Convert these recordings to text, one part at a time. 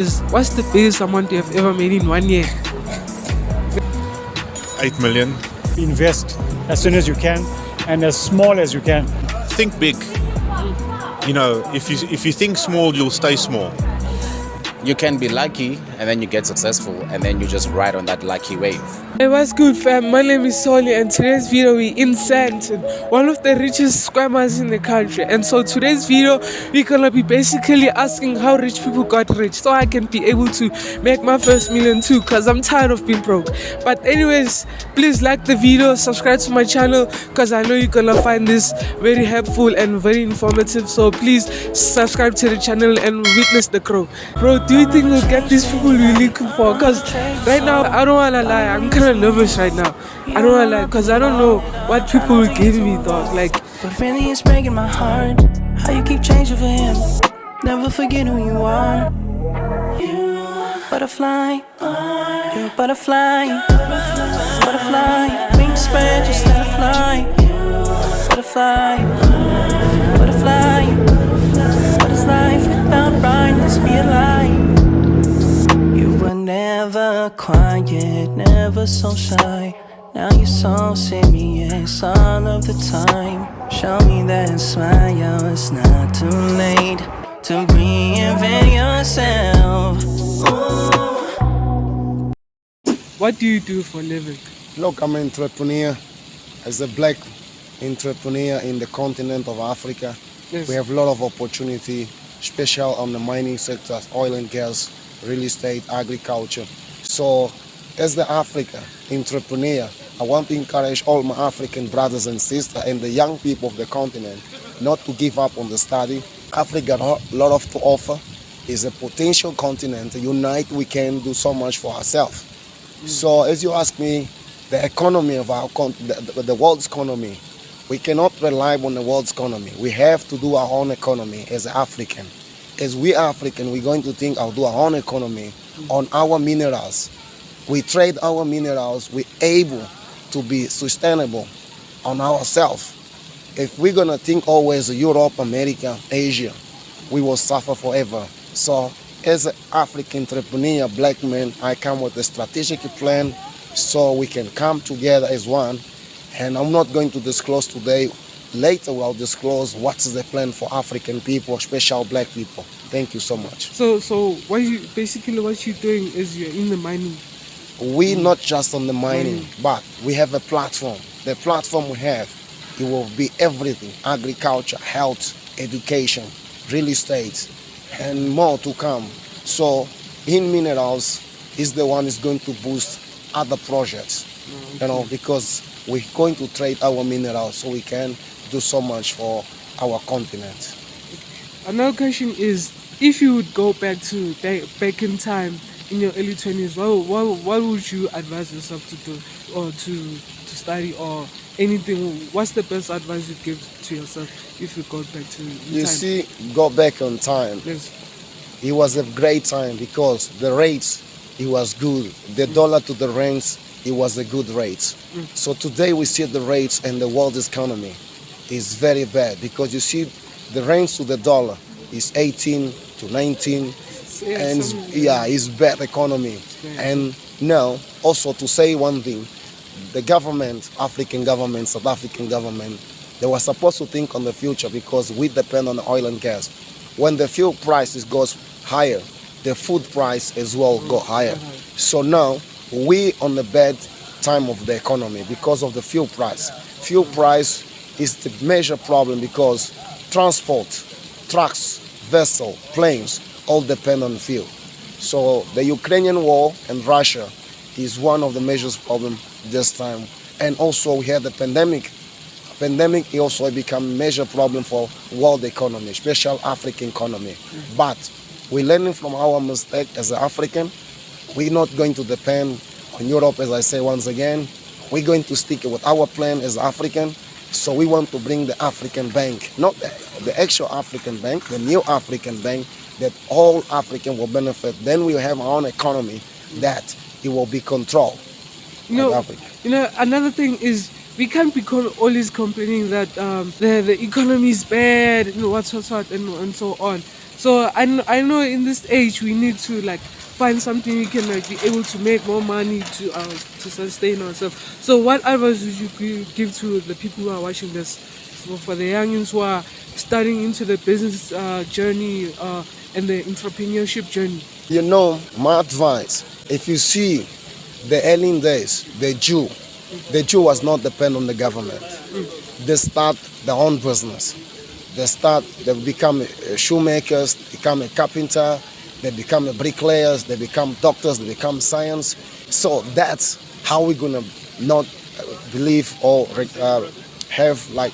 What's the biggest amount you have ever made in 1 year? 8 million. Invest as soon as you can and as small as you can. Think big. You know, if you think small, you'll stay small. You can be lucky and then you get successful and then you just ride on that lucky wave. Hey, what's good, fam? My name is Soli, and today's video we in Santon, one of the richest squammers in the country. And so today's video we're gonna be basically asking how rich people got rich, so I can be able to make my first million too, cause I'm tired of being broke. But anyways, please like the video, subscribe to my channel, cause I know you're gonna find this very helpful and very informative. So please subscribe to the channel and witness the growth. Bro, do you think we'll get these people we're looking for? Cause right now I don't wanna lie, I'm kinda nervous right now. I don't wanna lie, cause I don't know what people will give me, dog. Like, but really it's breaking my heart how you keep changing for him. Never forget who you are. You butterfly, you're a butterfly. Butterfly, wings spread, just let it fly. Butterfly, butterfly. What is life without brightness? Be a light. You were never quiet, never so shy. Now you're so serious all of the time. Show me that smile, it's not too late to reinvent yourself. Ooh. what do you do for a living? Look, I'm an entrepreneur. As a black entrepreneur in the continent of Africa, Yes. we have a lot of opportunity, especially on the mining sectors, oil and gas, real estate, agriculture. So, as the African entrepreneur, I want to encourage all my African brothers and sisters and the young people of the continent not to give up on the study. Africa got a lot of to offer. It's a potential continent. Unite, we can do so much for ourselves. So, as you ask me, the economy of our the world's economy, we cannot rely on the world's economy. We have to do our own economy as African. As we African, we're going to think I'll do our own economy on our minerals. We trade our minerals. We're able to be sustainable on ourselves. If we're gonna think always Europe, America, Asia, we will suffer forever. So as an African entrepreneur, black man, I come with a strategic plan so we can come together as one. And I'm not going to disclose today. Later I'll disclose what's the plan for African people, especially black people. Thank you so much. So what you're doing is you're in the mining. We not just on the mining, but we have a platform. The platform we have, it will be everything: agriculture, health, education, real estate, and more to come. So in minerals is the one is going to boost other projects, you know, because we're going to trade our minerals so we can do so much for our continent. Another question is, if you would go back in time in your early 20s, what would you advise yourself to do, or to study, or anything? What's the best advice you'd give to yourself if you go back to You time? see, go back on time. Yes. It was a great time because the rates, it was good. The dollar to the rands, it was a good rate. So today we see the rates and the world's economy is very bad because you see the range to the dollar is 18 to 19, and it's bad economy. And now also to say one thing, the government, African government, South African government, they were supposed to think on the future because we depend on oil and gas. When the fuel prices goes higher, the food price as well go higher. So now we on the bad time of the economy because of the fuel price. Fuel price is the major problem because transport, trucks, vessel, planes, all depend on fuel. So the Ukrainian war and Russia is one of the major problems this time. And also we had the pandemic. Pandemic also become a major problem for world economy, especially African economy. But we're learning from our mistake as an African. We're not going to depend on Europe, as I say once again. We're going to stick with our plan as African. So we want to bring the African bank, not the actual African bank, the new African bank, that all African will benefit. Then we'll have our own economy that it will be controlled. Another thing is, we can't be always complaining that the economy is bad, what, and so on. So I know in this age we need to like find something we can like be able to make more money to sustain ourselves. So what advice would you give to the people who are watching this, for the youngins who are starting into the business journey and the entrepreneurship journey? You know, my advice, if you see the early days, the Jew was not dependent on the government. They start their own business. They become shoemakers, become a carpenter, they become bricklayers, they become doctors, they become science. So that's how we're gonna not believe or have like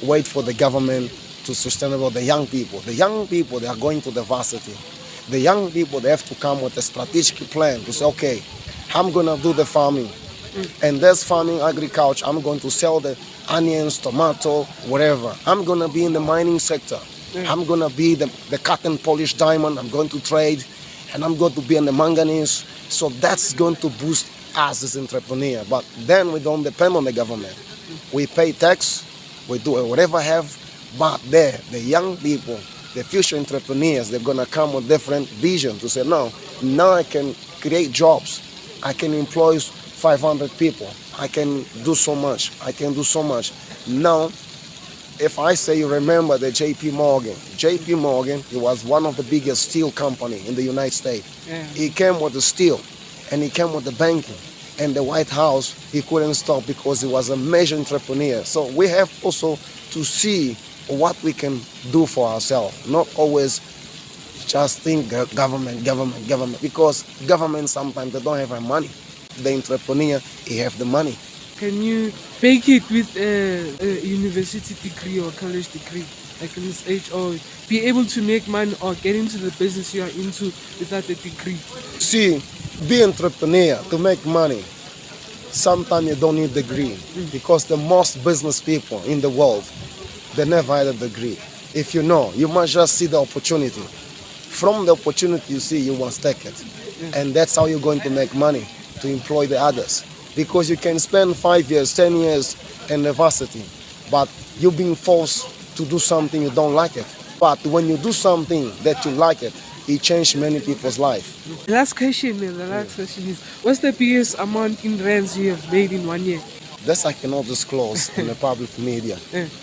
wait for the government to sustainable the young people. The young people, they are going to the varsity. The young people, they have to come with a strategic plan to say, okay, I'm gonna do the farming. And this farming, agriculture, I'm going to sell the onions, tomato, whatever. I'm going to be in the mining sector. I'm going to be the cut and polish diamond. I'm going to trade. And I'm going to be in the manganese. So that's going to boost us as entrepreneur. But then we don't depend on the government. We pay tax. We do whatever have. But there, the young people, the future entrepreneurs, they're going to come with different vision to say, no, now I can create jobs. I can employ 500 people. I can do so much. I can do so much. Now, if I say you remember the J.P. Morgan, he was one of the biggest steel company in the United States. Yeah. He came with the steel and he came with the banking. And the White House, he couldn't stop because he was a major entrepreneur. So we have also to see what we can do for ourselves, not always just think government, because government sometimes they don't have the money. The entrepreneur, he have the money. Can you make it with a university degree or college degree, like in this age, or be able to make money or get into the business you are into without a degree? See, be entrepreneur to make money. Sometimes you don't need degree because the most business people in the world, they never had a degree. If you know, you must just see the opportunity. From the opportunity you see, you must take it. And that's how you're going to make money, to employ the others. Because you can spend 5 years, 10 years in the varsity, but you're being forced to do something you don't like it. But when you do something that you like it changed many people's life. The last question is, what's the biggest amount in rands you have made in 1 year? This I cannot disclose in the public media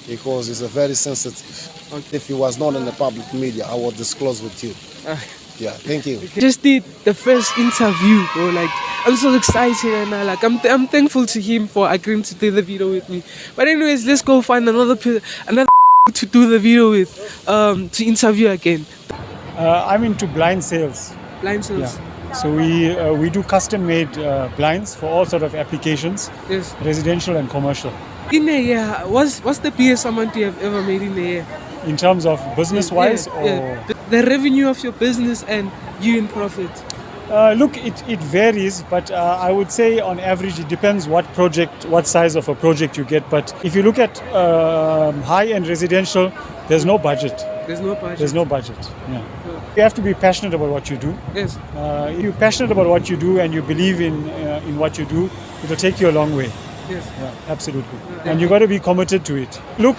because it's a very sensitive. Okay. If it was not in the public media, I would disclose with you. Yeah, thank you. Just did the first interview, bro. Like, I'm so excited and I'm thankful to him for agreeing to do the video with me. But anyways, let's go find another to do the video with, to interview again. I'm into blind sales. Blind sales. Yeah. So we do custom-made blinds for all sort of applications, Yes. residential and commercial. In a year, what's the biggest amount you have ever made in a year? In terms of business-wise, Yeah. The revenue of your business and you in profit. Look, it varies, but I would say on average it depends what size of a project you get. But if you look at high-end residential, there's no budget. There's no budget. There's no budget. Yeah. You have to be passionate about what you do. Yes. If you're passionate about what you do and you believe in what you do, it'll take you a long way. Yes. Yeah, absolutely. And you got to be committed to it. Look,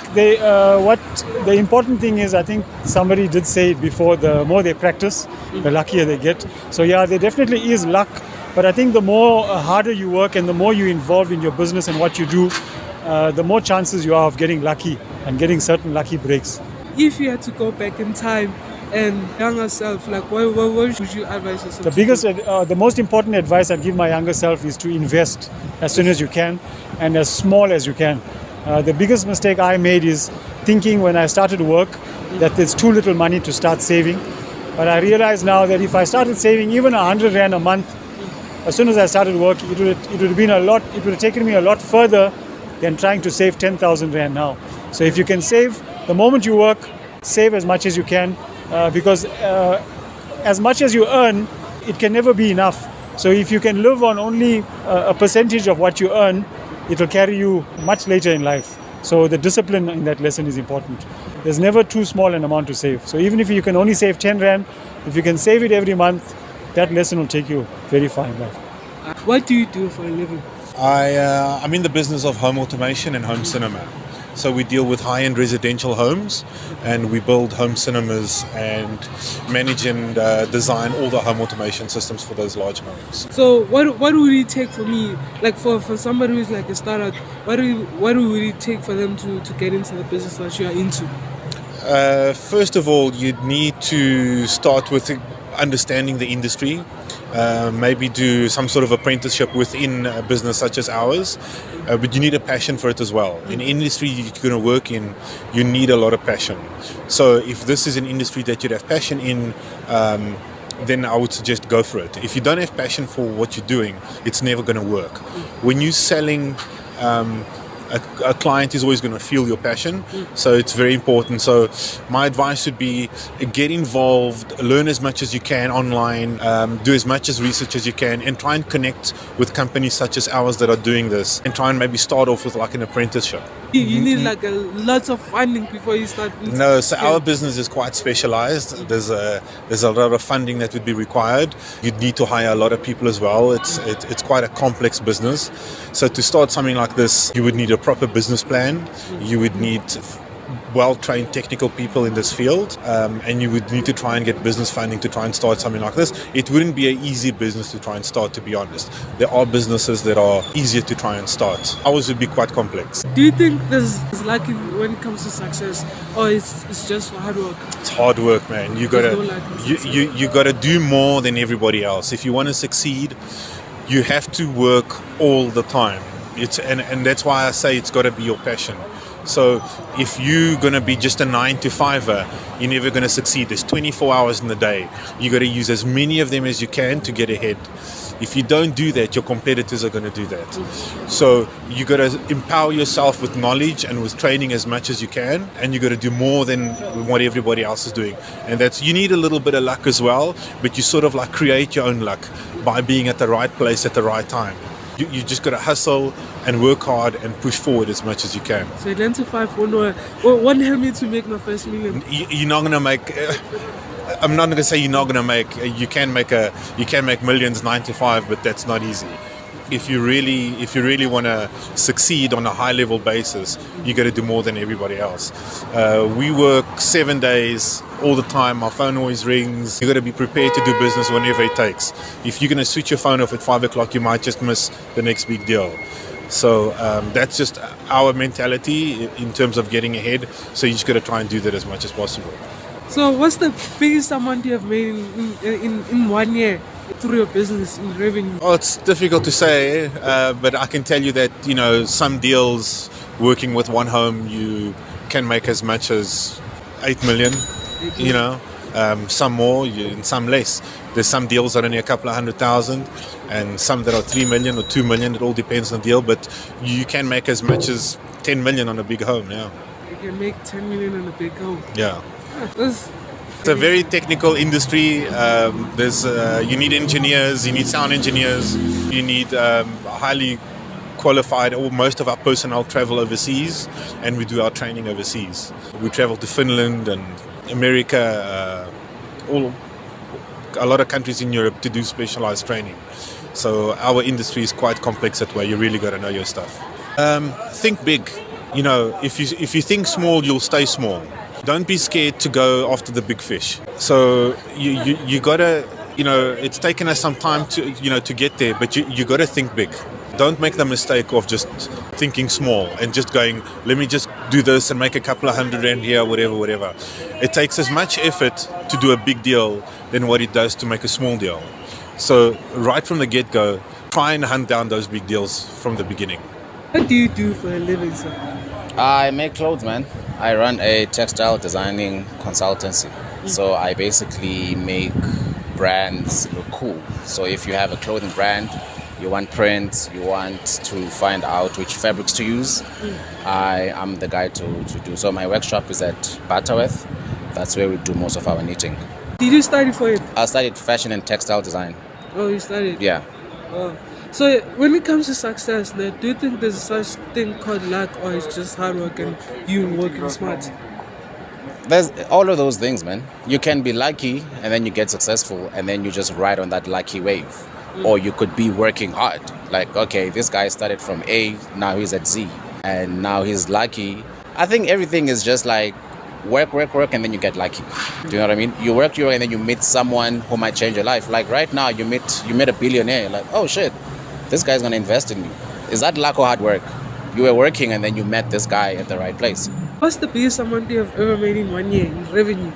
what the important thing is, I think somebody did say it before, the more they practice, the luckier they get. So yeah, there definitely is luck, but I think the more harder you work and the more you involve in your business and what you do, the more chances you are of getting lucky and getting certain lucky breaks. If you had to go back in time and younger self, like what would you advise yourself? The most important advice I'd give my younger self is to invest as soon as you can and as small as you can. The biggest mistake I made is thinking when I started work that there's too little money to start saving. But I realize now that if I started saving even 100 Rand a month, as soon as I started work, it would have taken me a lot further than trying to save 10,000 Rand now. So if you can save, the moment you work, save as much as you can. Because as much as you earn, it can never be enough. So if you can live on only a percentage of what you earn, it will carry you much later in life. So the discipline in that lesson is important. There's never too small an amount to save. So even if you can only save 10 Rand, if you can save it every month, that lesson will take you very far in life. What do you do for a living? I'm in the business of home automation and home cinema. So we deal with high-end residential homes, and we build home cinemas and manage and design all the home automation systems for those large homes. So what would it take for me, like for somebody who's like a startup, what would it take for them to get into the business that you are into? First of all, you'd need to start with understanding the industry, maybe do some sort of apprenticeship within a business such as ours, but you need a passion for it as well. In industry you're going to work in, you need a lot of passion. So if this is an industry that you'd have passion in, then I would suggest go for it. If you don't have passion for what you're doing, it's never going to work. When you're selling, a client is always going to feel your passion, so it's very important. So my advice would be get involved, learn as much as you can online, do as much as research as you can, and try and connect with companies such as ours that are doing this, and try and maybe start off with like an apprenticeship. You need like lots of funding before you start. No, so our business is quite specialized. There's a lot of funding that would be required. You'd need to hire a lot of people as well. It's quite a complex business. So to start something like this, you would need a proper business plan. You would need well-trained technical people in this field, and you would need to try and get business funding to try and start something like this. It wouldn't be an easy business to try and start, to be honest. There are businesses that are easier to try and start. Ours would be quite complex. Do you think there's luck when it comes to success, or it's just hard work? It's hard work, man. You gotta you gotta do more than everybody else. If you want to succeed, you have to work all the time. And that's why I say it's got to be your passion. So if you're going to be just a 9-to-5er, you're never going to succeed. There's 24 hours in the day. You got to use as many of them as you can to get ahead. If you don't do that, your competitors are going to do that. So you got to empower yourself with knowledge and with training as much as you can, and you got to do more than what everybody else is doing. And that's, you need a little bit of luck as well, but you sort of like create your own luck by being at the right place at the right time. You just got to hustle and work hard and push forward as much as you can. So 9-to-5 won't help me to make my first million. You're not going to make... I'm not going to say you're not going to make... You can make millions 9-to-5, but that's not easy. If you really want to succeed on a high level basis, you got to do more than everybody else. We work 7 days all the time. Our phone always rings. You got to be prepared to do business whenever it takes. If you're going to switch your phone off at 5 o'clock, you might just miss the next big deal. So that's just our mentality in terms of getting ahead. So you just got to try and do that as much as possible. So what's the biggest amount you have made in 1 year through your business in revenue? Oh, it's difficult to say, but I can tell you that, you know, some deals working with one home, you can make as much as 8 million, you know, some more and some less. There's some deals that are only a couple of 100,000 and some that are 3 million or 2 million. It all depends on the deal, but you can make as much as 10 million on a big home, yeah. You can make 10 million on a big home. Yeah. That's It's a very technical industry. You need engineers, you need sound engineers, you need highly qualified. Most of our personnel travel overseas, and we do our training overseas. We travel to Finland and America, a lot of countries in Europe to do specialized training. So our industry is quite complex that way. You really got to know your stuff. Think big. You know, if you think small, you'll stay small. Don't be scared to go after the big fish. So you gotta, you know, it's taken us some time to get there, but you gotta think big. Don't make the mistake of just thinking small and just going, let me just do this and make a couple of $100 here, whatever. It takes as much effort to do a big deal than what it does to make a small deal. So right from the get-go, try and hunt down those big deals from the beginning. What do you do for a living, sir? I make clothes, man. I run a textile designing consultancy. So I basically make brands look cool. So if you have a clothing brand, you want prints, you want to find out which fabrics to use, I am the guy to do. So my workshop is at Butterworth. That's where we do most of our knitting. Did you study for it? I studied fashion and textile design. Oh, you studied? Yeah. Oh. So when it comes to success, now, do you think there's such thing called luck, or it's just hard work and you working smart? There's all of those things, man. You can be lucky and then you get successful and then you just ride on that lucky wave. Or you could be working hard. Like, okay, this guy started from A, now he's at Z. And now he's lucky I think everything is just like work, and then you get lucky. Do you know what I mean? You work, and then you meet someone who might change your life. Like right now, you met a billionaire. You're like, oh shit, this guy's gonna invest in me. Is that luck or hard work? You were working, and then you met this guy at the right place. What's the biggest amount you have ever made in 1 year in revenue?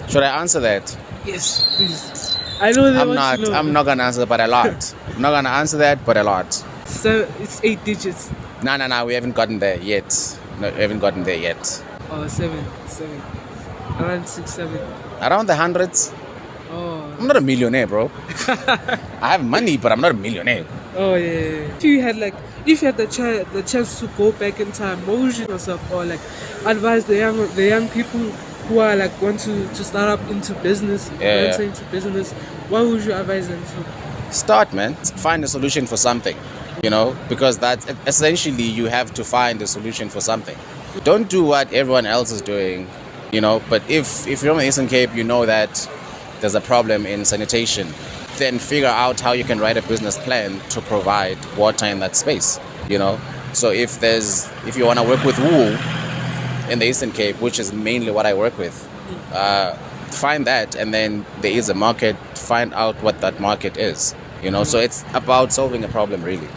Should I answer that? Yes, please. I know they want to know. I'm not gonna answer, but a lot. I'm not gonna answer that, but a lot. So it's 8 digits. No, we haven't gotten there yet. No, we haven't gotten there yet. Oh, seven. Around 6, 7. Around the hundreds. Oh. I'm not a millionaire, bro. I have money, but I'm not a millionaire. Oh yeah. If you had the chance to go back in time, what would you yourself or like advise the young people who are like want to start up into business, venture into business? What would you advise them to? Start, man. Find a solution for something. You know, because that's essentially you have to find a solution for something. Don't do what everyone else is doing, you know. But if you're on the Eastern Cape, you know that there's a problem in sanitation. Then figure out how you can write a business plan to provide water in that space, you know. So if you want to work with wool in the Eastern Cape, which is mainly what I work with, find that, and then there is a market. Find out what that market is, you know. So it's about solving a problem, really.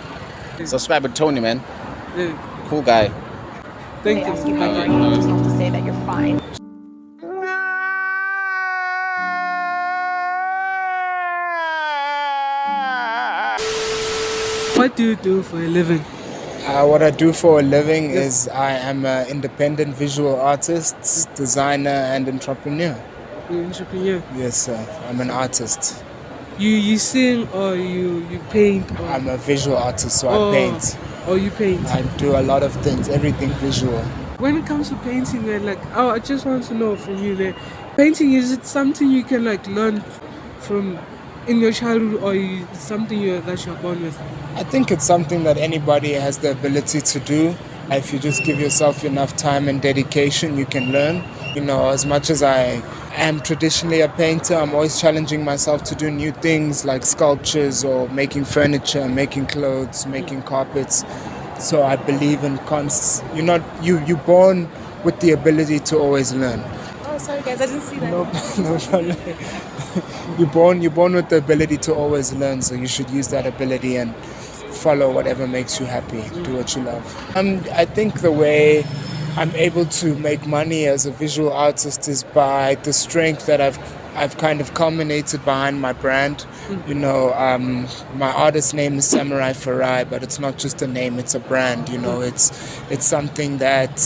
Subscribe to Tony, man. Yeah. Cool guy. Thank They ask you. you how you are, you just have to say that you're fine. What do you do for a living? What I do for a living is I am an independent visual artist, designer, and entrepreneur. You're an entrepreneur. Yes, sir. I'm an artist. You sing or you paint? Or, I'm a visual artist, so I paint. Or you paint? I do a lot of things, everything visual. When it comes to painting, man, like, I just want to know from you, that painting, is it something you can like learn from in your childhood, or it's something that you're born with? I think it's something that anybody has the ability to do. If you just give yourself enough time and dedication, you can learn. You know, as much as I am traditionally a painter, I'm always challenging myself to do new things like sculptures or making furniture, making clothes, making carpets. So I believe in you're born with the ability to always learn. Oh, sorry guys, I didn't see that. No problem. You're born with the ability to always learn, so you should use that ability and follow whatever makes you happy. Do what you love. I think the way I'm able to make money as a visual artist is by the strength that I've kind of culminated behind my brand. You know, my artist name is Samurai Farai, but it's not just a name, it's a brand. You know, it's something that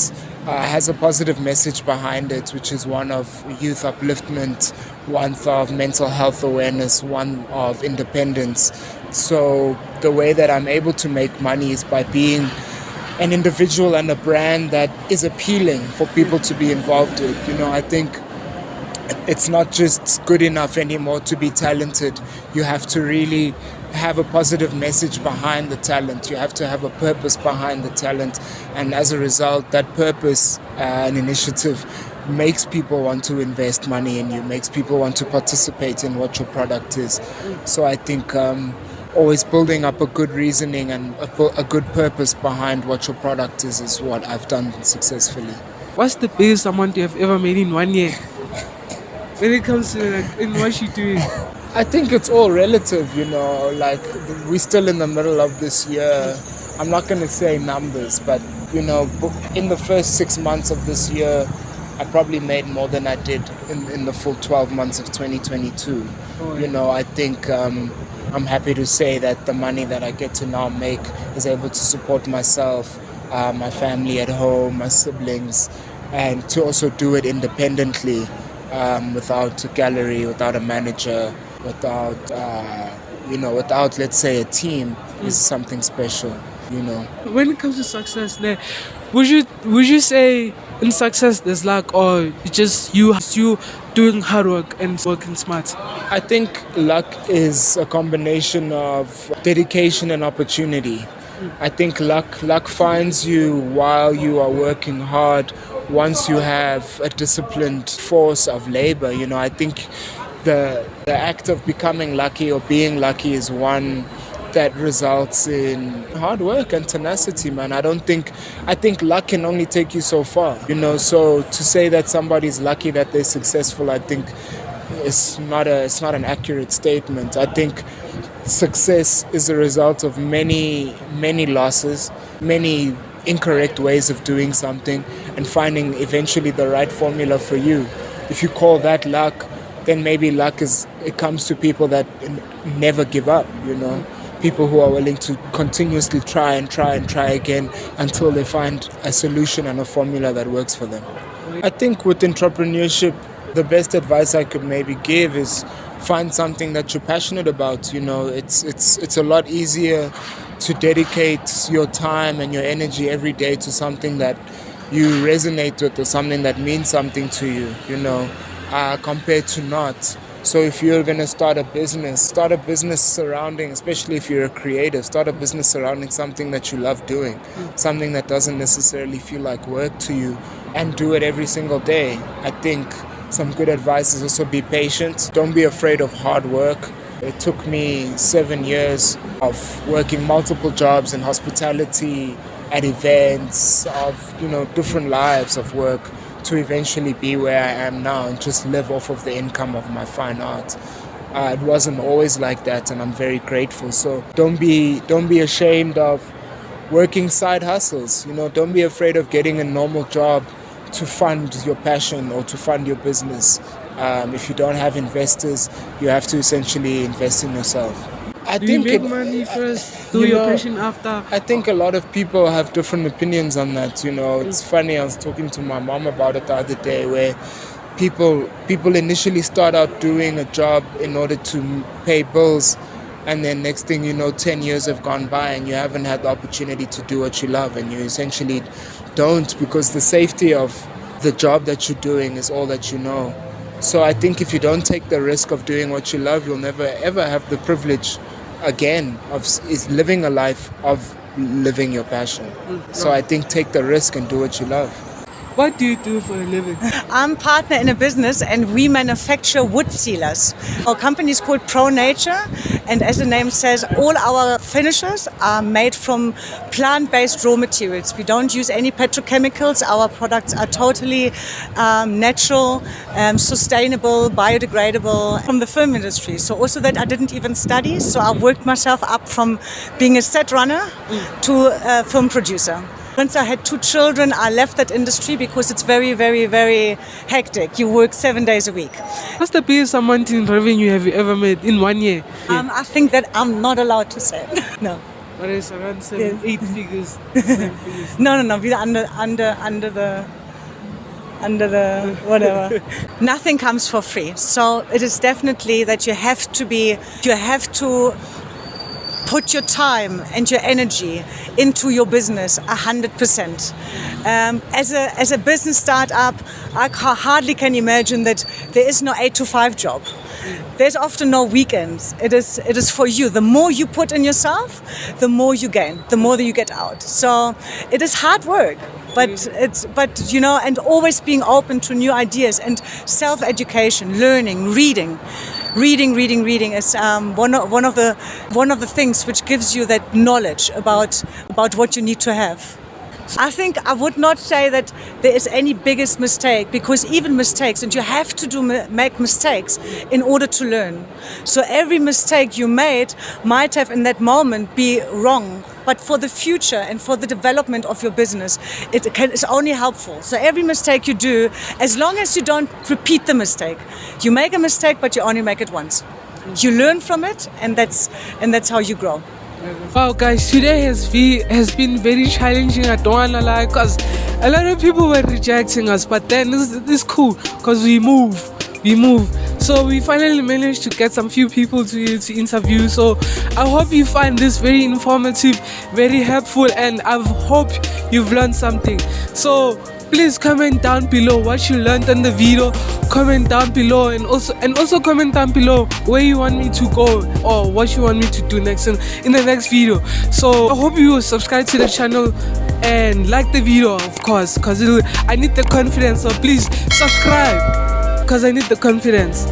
has a positive message behind it, which is one of youth upliftment, one of mental health awareness, one of independence. So the way that I'm able to make money is by being an individual and a brand that is appealing for people to be involved with. You know, I think it's not just good enough anymore to be talented. You have to really have a positive message behind the talent. You have to have a purpose behind the talent. And as a result, that purpose and initiative makes people want to invest money in you, makes people want to participate in what your product is. So I think always building up a good reasoning and a good purpose behind what your product is what I've done successfully. What's the biggest amount you have ever made in 1 year? When it comes to like in what you're doing? I think it's all relative, you know, like we're still in the middle of this year. I'm not going to say numbers, but, you know, in the first 6 months of this year, I probably made more than I did in the full 12 months of 2022. Oh, yeah. You know, I think I'm happy to say that the money that I get to now make is able to support myself, my family at home, my siblings, and to also do it independently, without a gallery, without a manager, without, let's say, a team, is something special, you know. When it comes to success, would you say in success there's luck, or just you doing hard work and working smart? I think luck is a combination of dedication and opportunity. I think luck finds you while you are working hard. Once you have a disciplined force of labor, you know, I think the act of becoming lucky or being lucky is one that results in hard work and tenacity, man. I think luck can only take you so far, you know. So to say that somebody's lucky that they're successful, I think it's not an accurate statement. I think success is a result of many losses, many incorrect ways of doing something, and finding eventually the right formula for you. If you call that luck, then maybe luck it comes to people that never give up, you know. People who are willing to continuously try again until they find a solution and a formula that works for them. I think with entrepreneurship, the best advice I could maybe give is find something that you're passionate about. You know, it's a lot easier to dedicate your time and your energy every day to something that you resonate with or something that means something to you, you know, compared to not. So if you're going to start a business surrounding, especially if you're a creative, start a business surrounding something that you love doing, something that doesn't necessarily feel like work to you, and do it every single day. I think some good advice is also be patient. Don't be afraid of hard work. It took me 7 years of working multiple jobs in hospitality, at events, of, you know, different lives of work, to eventually be where I am now and just live off of the income of my fine art. It wasn't always like that, and I'm very grateful. So don't be ashamed of working side hustles. You know, don't be afraid of getting a normal job to fund your passion or to fund your business. If you don't have investors, you have to essentially invest in yourself. Do you make money first, do your passion after? I think a lot of people have different opinions on that. You know, it's funny. I was talking to my mom about it the other day, where people initially start out doing a job in order to pay bills, and then next thing you know, 10 years have gone by and you haven't had the opportunity to do what you love, and you essentially don't, because the safety of the job that you're doing is all that you know. So I think if you don't take the risk of doing what you love, you'll never ever have the privilege again of living a life of living your passion. So I think take the risk and do what you love. What do you do for a living? I'm partner in a business and we manufacture wood sealers. Our company is called Pro Nature, and as the name says, all our finishes are made from plant-based raw materials. We don't use any petrochemicals. Our products are totally natural, sustainable, biodegradable, from the film industry. So also that I didn't even study, so I worked myself up from being a set runner to a film producer. Once I had 2 children, I left that industry because it's very, very, very hectic. You work 7 days a week. What's the biggest amount in revenue have you ever made in 1 year? I think that I'm not allowed to say. No. What is around 7, 8 figures? No. We're under the whatever. Nothing comes for free. So it is definitely that you have to put your time and your energy into your business 100%. As a business startup, I hardly can imagine that there is no 8 to 5 job. There's often no weekends. It is for you. The more you put in yourself, the more you gain, the more that you get out. So it is hard work. But you know, and always being open to new ideas and self-education, learning, reading. Reading is one of the things which gives you that knowledge about what you need to have. I think I would not say that there is any biggest mistake, because even mistakes, and you have to make mistakes in order to learn. So every mistake you made might have in that moment be wrong, but for the future and for the development of your business, it's only helpful. So every mistake you do, as long as you don't repeat the mistake, you make a mistake, but you only make it once. You learn from it, and that's how you grow. Wow, guys, today has been very challenging. I don't wanna lie, cause a lot of people were rejecting us, but then this is cool, cause we move. So we finally managed to get some few people to interview. So I hope you find this very informative, very helpful, and I hope you've learned something. So please comment down below what you learned in the video. Comment down below, and also comment down below where you want me to go or what you want me to do next in the next video. So I hope you will subscribe to the channel and like the video, of course, because I need the confidence. So please subscribe, because I need the confidence.